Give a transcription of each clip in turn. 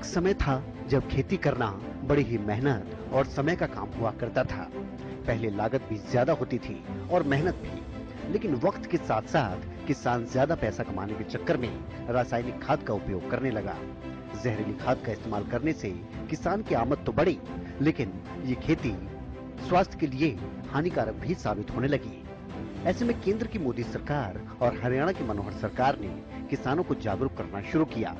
एक समय था जब खेती करना बड़ी ही मेहनत और समय का काम हुआ करता था। पहले लागत भी ज्यादा होती थी और मेहनत भी, लेकिन वक्त के साथ साथ किसान ज्यादा पैसा कमाने के चक्कर में रासायनिक खाद का उपयोग करने लगा। जहरीली खाद का इस्तेमाल करने से किसान की आमद तो बढ़ी, लेकिन ये खेती स्वास्थ्य के लिए हानिकारक भी साबित होने लगी। ऐसे में केंद्र की मोदी सरकार और हरियाणा की मनोहर सरकार ने किसानों को जागरूक करना शुरू किया।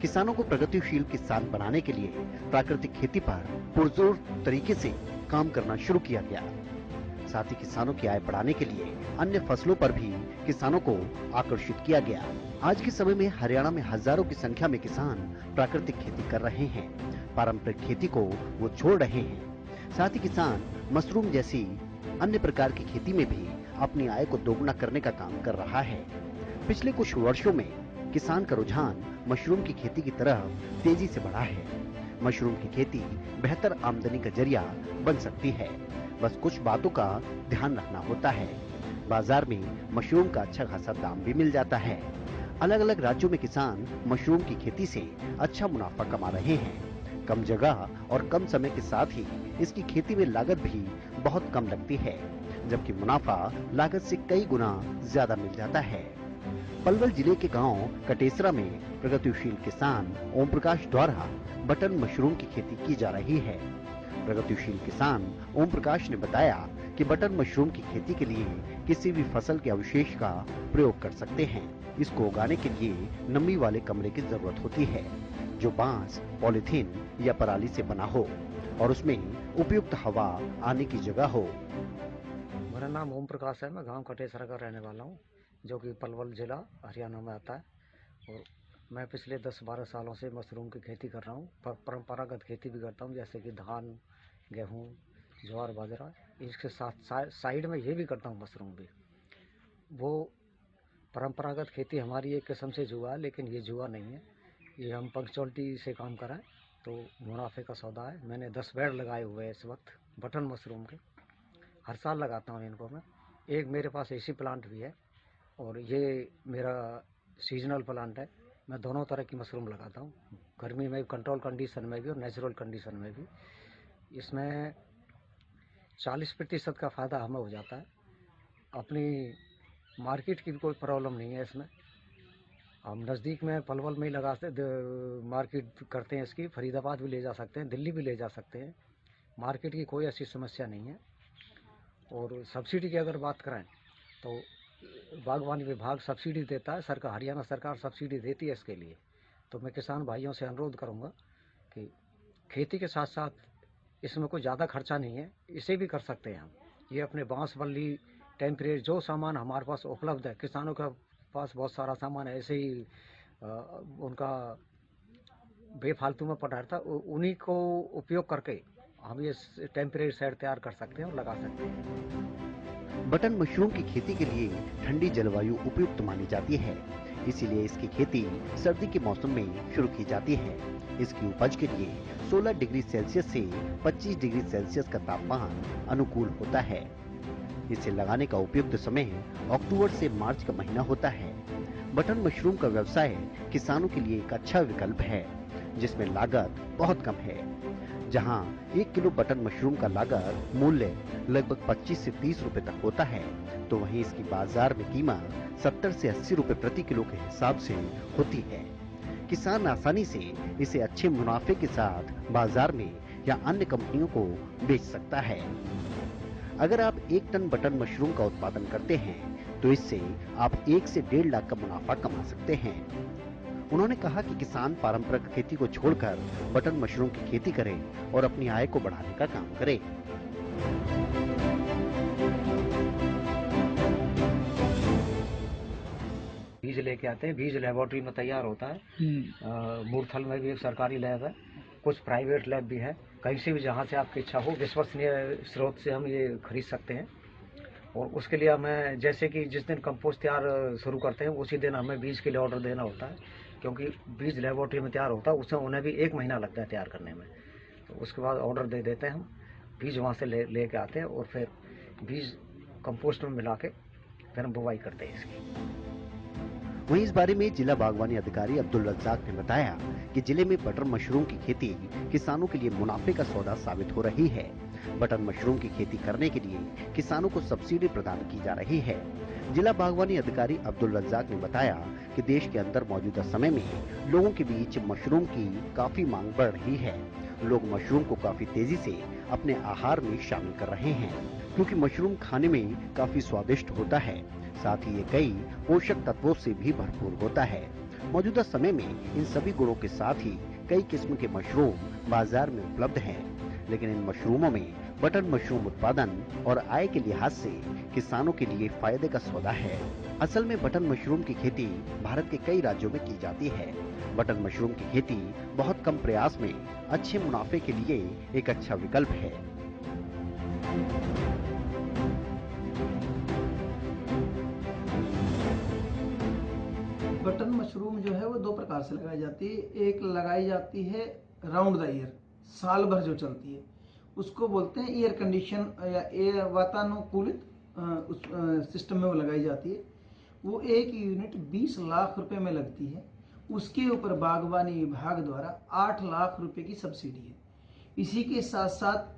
किसानों को प्रगतिशील किसान बनाने के लिए प्राकृतिक खेती पर पुरजोर तरीके से काम करना शुरू किया गया। साथ ही किसानों की आय बढ़ाने के लिए अन्य फसलों पर भी किसानों को आकर्षित किया गया। आज के समय में हरियाणा में हजारों की संख्या में किसान प्राकृतिक खेती कर रहे हैं। पारंपरिक खेती को वो छोड़ रहे हैं। साथ ही किसान मशरूम जैसी अन्य प्रकार की खेती में भी अपनी आय को दोगुना करने का काम कर रहा है। पिछले कुछ वर्षों में किसान का रुझान मशरूम की खेती की तरफ तेजी से बढ़ा है। मशरूम की खेती बेहतर आमदनी का जरिया बन सकती है, बस कुछ बातों का ध्यान रखना होता है। बाजार में मशरूम का अच्छा खासा दाम भी मिल जाता है। अलग अलग राज्यों में किसान मशरूम की खेती से अच्छा मुनाफा कमा रहे हैं। कम जगह और कम समय के साथ ही इसकी खेती में लागत भी बहुत कम लगती है, जबकि मुनाफा लागत से कई गुना ज्यादा मिल जाता है। पलवल जिले के गांव कटेसरा में प्रगतिशील किसान ओम प्रकाश द्वारा बटन मशरूम की खेती की जा रही है। प्रगतिशील किसान ओम प्रकाश ने बताया कि बटन मशरूम की खेती के लिए किसी भी फसल के अवशेष का प्रयोग कर सकते हैं। इसको उगाने के लिए नमी वाले कमरे की जरूरत होती है, जो बांस, पॉलिथीन या पराली से बना हो और उसमें उपयुक्त हवा आने की जगह हो। मेरा नाम ओम प्रकाश है। मैं गांव कटेसरा का रहने वाला हूं, जो कि पलवल जिला हरियाणा में आता है। और मैं पिछले 10-12 सालों से मशरूम की खेती कर रहा हूं। परंपरागत खेती भी करता हूं, जैसे कि धान, गेहूं, ज्वार, बाजरा। इसके साथ साइड में ये भी करता हूं मशरूम भी। वो परंपरागत खेती हमारी एक किस्म से जुआ है, लेकिन ये जुआ नहीं है। ये हम पंक्चुअलिटी से काम कराएं तो मुनाफे का सौदा है। मैंने 10 बेड लगाए हुए हैं इस वक्त बटन मशरूम के। हर साल लगाता हूँ इनको मैं। एक मेरे पास एसी प्लांट भी है और ये मेरा सीजनल प्लांट है। मैं दोनों तरह की मशरूम लगाता हूँ, गर्मी में कंट्रोल कंडीशन में भी और नेचुरल कंडीशन में भी। इसमें 40% का फ़ायदा हमें हो जाता है। अपनी मार्केट की भी कोई प्रॉब्लम नहीं है इसमें। हम नज़दीक में पलवल में ही लगाते मार्केट करते हैं इसकी। फरीदाबाद भी ले जा सकते हैं, दिल्ली भी ले जा सकते हैं। मार्केट की कोई ऐसी समस्या नहीं है। और सब्सिडी की अगर बात करें तो बागवानी विभाग सब्सिडी देता है, सरकार, हरियाणा सरकार सब्सिडी देती है इसके लिए। तो मैं किसान भाइयों से अनुरोध करूंगा कि खेती के साथ साथ इसमें कोई ज़्यादा खर्चा नहीं है, इसे भी कर सकते हैं हम। ये अपने बांस बल्ली, टेम्परेट जो सामान हमारे पास उपलब्ध है, किसानों के पास बहुत सारा सामान है ऐसे ही उनका बेफालतू में पड़ा रहता, उन्हीं को उपयोग करके हम ये टेम्परेरी शेड तैयार कर सकते हैं और लगा सकते हैं। बटन मशरूम की खेती के लिए ठंडी जलवायु उपयुक्त मानी जाती है, इसीलिए इसकी खेती सर्दी के मौसम में शुरू की जाती है। इसकी उपज के लिए 16 डिग्री सेल्सियस से 25 डिग्री सेल्सियस का तापमान अनुकूल होता है। इसे लगाने का उपयुक्त समय अक्टूबर से मार्च का महीना होता है। बटन मशरूम का व्यवसाय किसानों के लिए एक अच्छा विकल्प है, जिसमें लागत बहुत कम है। जहां 1 किलो बटन मशरूम का लागत मूल्य लगभग 25 से 30 रुपए तक होता है, तो वहीं इसकी बाजार में कीमत 70 से 80 रुपए प्रति किलो के हिसाब से होती है। किसान आसानी से इसे अच्छे मुनाफे के साथ बाजार में या अन्य कंपनियों को बेच सकता है। अगर आप 1 टन बटन मशरूम का उत्पादन करते हैं, तो इससे आप 1 से 1.5 लाख का मुनाफा कमा सकते हैं। उन्होंने कहा कि किसान पारंपरिक खेती को छोड़कर बटन मशरूम की खेती करें और अपनी आय को बढ़ाने का काम करें। बीज लेके आते हैं, बीज लेबोरेटरी में तैयार होता है। मूर्थल में भी एक सरकारी लैब है, कुछ प्राइवेट लैब भी है। कहीं से भी जहाँ से आपकी इच्छा हो, विश्वसनीय स्रोत से हम ये खरीद सकते हैं। और उसके लिए हमें, जैसे कि जिस दिन कंपोस्ट तैयार शुरू करते हैं उसी दिन हमें बीज के लिए ऑर्डर देना होता है, क्योंकि बीज लेबोरेटरी में तैयार होता है, उसमें उन्हें भी 1 महीना लगता है तैयार करने में। तो उसके बाद ऑर्डर दे देते हैं हम, बीज वहाँ से ले के आते हैं और फिर बीज कंपोस्ट में मिला के फिर हम बुवाई करते हैं इसकी। वहीं इस बारे में जिला बागवानी अधिकारी अब्दुल रज्जाक ने बताया कि जिले में बटर मशरूम की खेती किसानों के लिए मुनाफे का सौदा साबित हो रही है। बटर मशरूम की खेती करने के लिए किसानों को सब्सिडी प्रदान की जा रही है। जिला बागवानी अधिकारी अब्दुल रज्जाक ने बताया कि देश के अंदर मौजूदा समय में लोगों के बीच मशरूम की काफी मांग बढ़ रही है। लोग मशरूम को काफी तेजी से अपने आहार में शामिल कर रहे हैं, क्योंकि मशरूम खाने में काफी स्वादिष्ट होता है। साथ ही ये कई पोषक तत्वों से भी भरपूर होता है। मौजूदा समय में इन सभी गुणों के साथ ही कई किस्म के मशरूम बाजार में उपलब्ध हैं, लेकिन इन मशरूमों में बटर मशरूम उत्पादन और आय के लिहाज से किसानों के लिए फायदे का सौदा है। असल में बटर मशरूम की खेती भारत के कई राज्यों में की जाती है। बटर मशरूम की खेती बहुत कम प्रयास में अच्छे मुनाफे के लिए एक अच्छा विकल्प है। बटन मशरूम जो है वो दो प्रकार से लगाई जाती है। एक लगाई जाती है राउंड द ईयर, साल भर जो चलती है, उसको बोलते हैं एयर कंडीशन या एयर वातानुकूलित उस सिस्टम में वो लगाई जाती है। वो एक यूनिट 20 लाख रुपए में लगती है। उसके ऊपर बागवानी विभाग द्वारा 8 लाख रुपए की सब्सिडी है। इसी के साथ साथ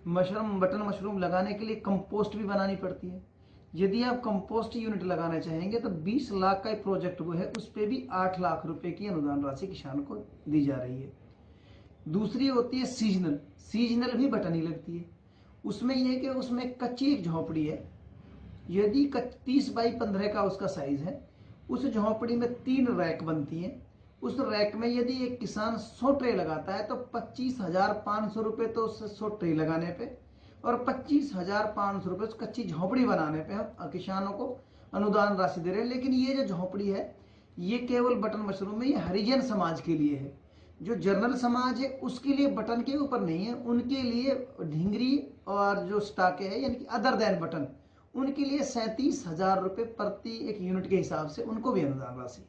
बटन मशरूम लगाने के लिए कंपोस्ट भी बनानी पड़ती है। यदि आप कंपोस्ट यूनिट लगाना चाहेंगे तो 20 लाख का प्रोजेक्ट वो है, उस पर भी 8 लाख रुपए की अनुदान राशि किसान को दी जा रही है। दूसरी होती है सीजनल भी बटन ही लगती है। उसमें यह कि उसमें कच्ची एक झोपड़ी है। यदि 30 बाई 15 का उसका साइज है, उस झोपड़ी में 3 रैक बनती हैं। उस रैक में यदि एक किसान 100 ट्रे लगाता है तो 25,500 रुपये तो उससे 100 ट्रे लगाने पे और 25,500 रुपये उस कच्ची झोपड़ी बनाने पे हम किसानों को अनुदान राशि दे रहे हैं। लेकिन ये जो झोपड़ी है ये केवल बटन मशरूम में ये हरिजन समाज के लिए है। जो जनरल समाज है उसके लिए बटन के ऊपर नहीं है, उनके लिए ढिंगरी और जो स्टाके है यानी कि अदर दैन बटन, उनके लिए 37,000 रुपये प्रति एक यूनिट के हिसाब से उनको भी अनुदान राशि।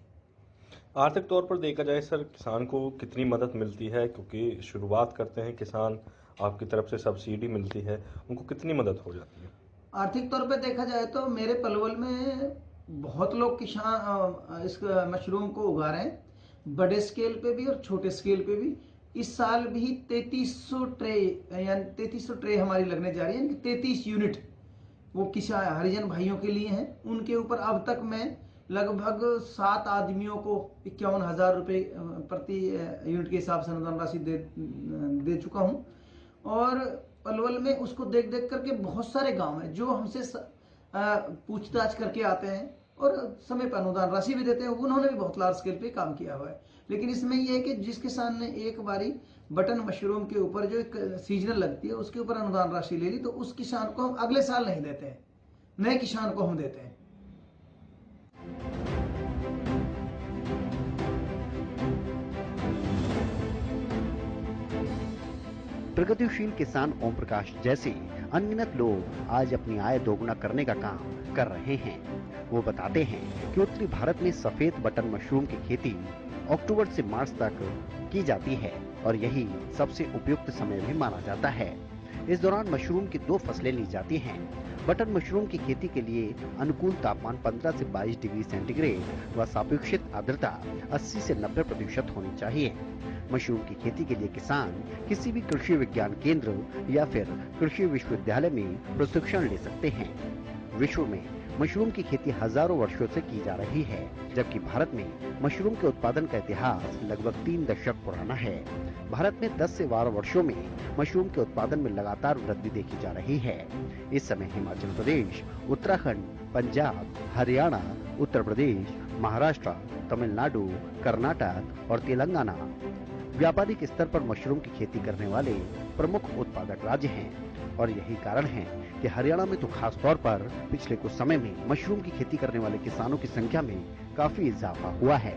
आर्थिक तौर पर देखा जाए सर, किसान को कितनी मदद मिलती है? क्योंकि शुरुआत करते हैं किसान, आपकी तरफ से सब्सिडी मिलती है, उनको कितनी मदद हो जाती है? आर्थिक तौर पर देखा जाए तो मेरे पलवल में बहुत लोग किसान इस मशरूम को उगा रहे हैं, बड़े स्केल पे भी और छोटे स्केल पे भी। इस साल भी 3300 ट्रे यानी 3300 ट्रे हमारी लगने जा रही है, यानी 33 यूनिट वो किसान हरिजन भाइयों के लिए हैं। उनके ऊपर अब तक मैं लगभग 7 आदमियों को 51,000 रुपये प्रति यूनिट के हिसाब से अनुदान राशि दे चुका हूं। और पलवल में उसको देख देख करके बहुत सारे गांव हैं जो हमसे पूछताछ करके आते हैं और समय पर अनुदान राशि भी देते हैं। उन्होंने भी बहुत लार्ज स्केल पे काम किया हुआ है। लेकिन इसमें यह है कि जिस किसान ने एक बारी बटन मशरूम के ऊपर जो एक सीजनल लगती है उसके ऊपर अनुदान राशि ले ली तो उस किसान को हम अगले साल नहीं देते हैं, नए किसान को हम देते हैं। प्रगतिशील किसान ओम प्रकाश जैसे अनगिनत लोग आज अपनी आय दोगुना करने का काम कर रहे हैं। वो बताते हैं कि उत्तरी भारत में सफेद बटन मशरूम की खेती अक्टूबर से मार्च तक की जाती है और यही सबसे उपयुक्त समय भी माना जाता है। इस दौरान मशरूम की 2 फसलें ली जाती हैं। बटन मशरूम की खेती के लिए अनुकूल तापमान 15 से 22 डिग्री सेंटीग्रेड व सापेक्षिक आर्द्रता 80 से 90% होनी चाहिए। मशरूम की खेती के लिए किसान किसी भी कृषि विज्ञान केंद्र या फिर कृषि विश्वविद्यालय में प्रशिक्षण ले सकते हैं। विश्व में मशरूम की खेती हजारों वर्षों से की जा रही है, जबकि भारत में मशरूम के उत्पादन का इतिहास लगभग 3 दशक पुराना है। भारत में 10 से 12 वर्षों में मशरूम के उत्पादन में लगातार वृद्धि देखी जा रही है। इस समय हिमाचल प्रदेश, उत्तराखंड, पंजाब, हरियाणा, उत्तर प्रदेश, महाराष्ट्र, तमिलनाडु, कर्नाटक और तेलंगाना व्यापारिक स्तर पर मशरूम की खेती करने वाले प्रमुख उत्पादक राज्य हैं और यही कारण है कि हरियाणा में तो खास तौर पर पिछले कुछ समय में मशरूम की खेती करने वाले किसानों की संख्या में काफी इजाफा हुआ है।